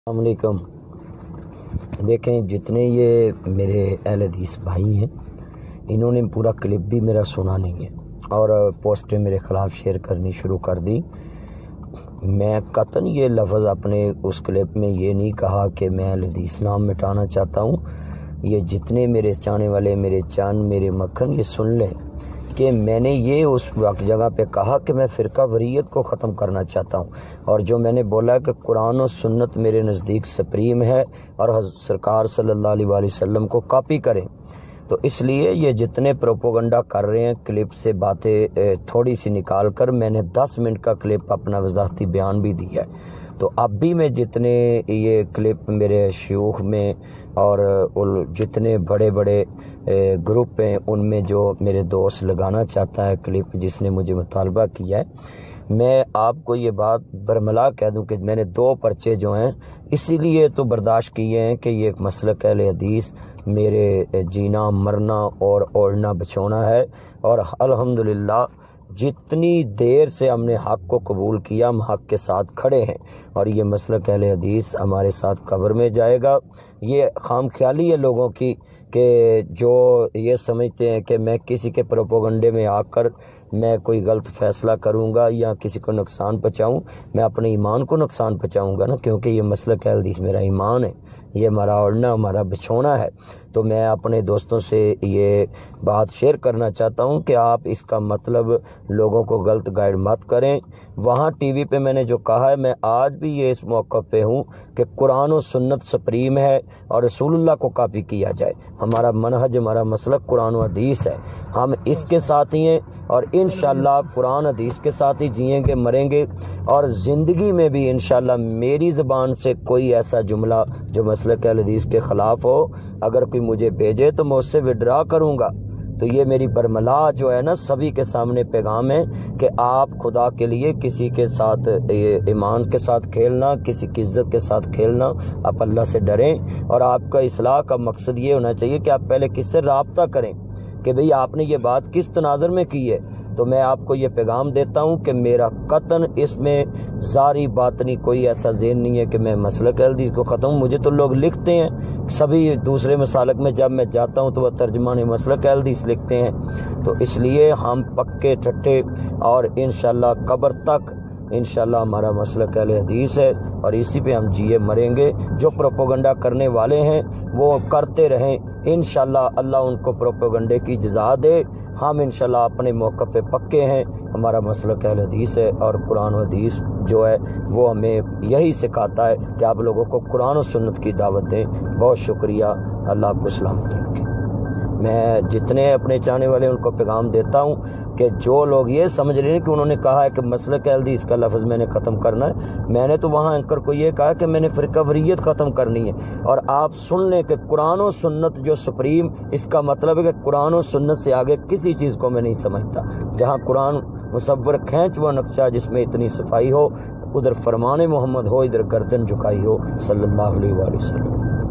السلام علیکم۔ دیکھیں، جتنے یہ میرے اہل حدیث بھائی ہیں انہوں نے پورا کلپ بھی میرا سنا نہیں ہے اور پوسٹیں میرے خلاف شیئر کرنی شروع کر دی۔ میں قطعاً یہ لفظ اپنے اس کلپ میں یہ نہیں کہا کہ میں اہل حدیث نام مٹانا چاہتا ہوں۔ یہ جتنے میرے چاہنے والے، میرے چاند، میرے مکھن، یہ سن لیں کہ میں نے یہ اس وقت جگہ پہ کہا کہ میں فرقہ وریت کو ختم کرنا چاہتا ہوں، اور جو میں نے بولا کہ قرآن و سنت میرے نزدیک سپریم ہے اور سرکار صلی اللہ علیہ وآلہ وسلم کو کاپی کریں۔ تو اس لیے یہ جتنے پروپوگنڈا کر رہے ہیں، کلپ سے باتیں تھوڑی سی نکال کر، میں نے 10 منٹ کا کلپ اپنا وضاحتی بیان بھی دیا ہے۔ تو اب بھی میں جتنے یہ کلپ میرے شیوخ میں اور جتنے بڑے بڑے گروپ ہیں ان میں جو میرے دوست لگانا چاہتا ہے کلپ، جس نے مجھے مطالبہ کیا ہے، میں آپ کو یہ بات برملا کہہ دوں کہ میں نے 2 پرچے جو ہیں اسی لیے تو برداشت کیے ہیں کہ یہ ایک مسلک اہل حدیث میرے جینا مرنا اور اوڑھنا بچھونا ہے، اور الحمدللہ جتنی دیر سے ہم نے حق کو قبول کیا ہم حق کے ساتھ کھڑے ہیں، اور یہ مسلک اہل حدیث ہمارے ساتھ قبر میں جائے گا۔ یہ خام خیالی ہے لوگوں کی کہ جو یہ سمجھتے ہیں کہ میں کسی کے پروپوگنڈے میں آ کر میں کوئی غلط فیصلہ کروں گا یا کسی کو نقصان پہنچاؤں۔ میں اپنے ایمان کو نقصان پہنچاؤں گا نا، کیونکہ یہ مسلک اہل حدیث میرا ایمان ہے، یہ ہمارا اوڑھنا ہمارا بچھونا ہے۔ تو میں اپنے دوستوں سے یہ بات شیئر کرنا چاہتا ہوں کہ آپ اس کا مطلب لوگوں کو غلط گائیڈ مت کریں۔ وہاں ٹی وی پہ میں نے جو کہا ہے، میں آج بھی یہ اس موقع پہ ہوں کہ قرآن و سنت سپریم ہے اور رسول اللہ کو کاپی کیا جائے۔ ہمارا منہج، ہمارا مسلک قرآن و حدیث ہے، ہم اس کے ساتھ ہی ہیں اور انشاءاللہ قرآن حدیث کے ساتھ ہی جئیں گے، مریں گے، اور زندگی میں بھی انشاءاللہ میری زبان سے کوئی ایسا جملہ جو مسلک اہل حدیث کے خلاف ہو اگر کوئی مجھے بھیجے تو میں اس سے وڈرا کروں گا۔ تو یہ میری برملا جو ہے نا سبھی کے سامنے پیغام ہے کہ آپ خدا کے لیے کسی کے ساتھ ایمان کے ساتھ کھیلنا، کسی کی عزت کے ساتھ کھیلنا، آپ اللہ سے ڈریں، اور آپ کا اصلاح کا مقصد یہ ہونا چاہیے کہ آپ پہلے کس سے رابطہ کریں کہ بھئی آپ نے یہ بات کس تناظر میں کی ہے۔ تو میں آپ کو یہ پیغام دیتا ہوں کہ میرا قطعاً اس میں ظاہری باطنی کوئی ایسا ذہن نہیں ہے کہ میں مسلک اہل حدیث کو ختم۔ مجھے تو لوگ لکھتے ہیں سبھی دوسرے مسالک میں، جب میں جاتا ہوں تو وہ ترجمان مسلک اہل حدیث لکھتے ہیں۔ تو اس لیے ہم پکے ٹھٹے اور انشاءاللہ قبر تک انشاءاللہ ہمارا مسلک اہل حدیث ہے، اور اسی پہ ہم جیے مریں گے۔ جو پروپوگنڈا کرنے والے ہیں وہ کرتے رہیں، انشاءاللہ اللہ ان کو پروپوگنڈے کی جزا دے۔ ہم انشاءاللہ اپنے موقع پہ پکے ہیں، ہمارا مسلک اہل حدیث ہے، اور قرآن و حدیث جو ہے وہ ہمیں یہی سکھاتا ہے کہ آپ لوگوں کو قرآن و سنت کی دعوت دیں۔ بہت شکریہ، اللہ آپ کو سلامت رکھے۔ میں جتنے اپنے چاہنے والے ان کو پیغام دیتا ہوں کہ جو لوگ یہ سمجھ رہے ہیں کہ انہوں نے کہا ہے کہ مسلک اہل حدیث کا لفظ میں نے ختم کرنا ہے، میں نے تو وہاں اینکر کو یہ کہا کہ میں نے فرقہ وریت ختم کرنی ہے، اور آپ سن لیں کہ قرآن و سنت جو سپریم، اس کا مطلب ہے کہ قرآن و سنت سے آگے کسی چیز کو میں نہیں سمجھتا۔ جہاں قرآن مصور کھینچ وہ نقشہ جس میں اتنی صفائی ہو، ادھر فرمان محمد ہو، ادھر گردن جھکائی ہو، صلی اللہ علیہ وآلہ وسلم۔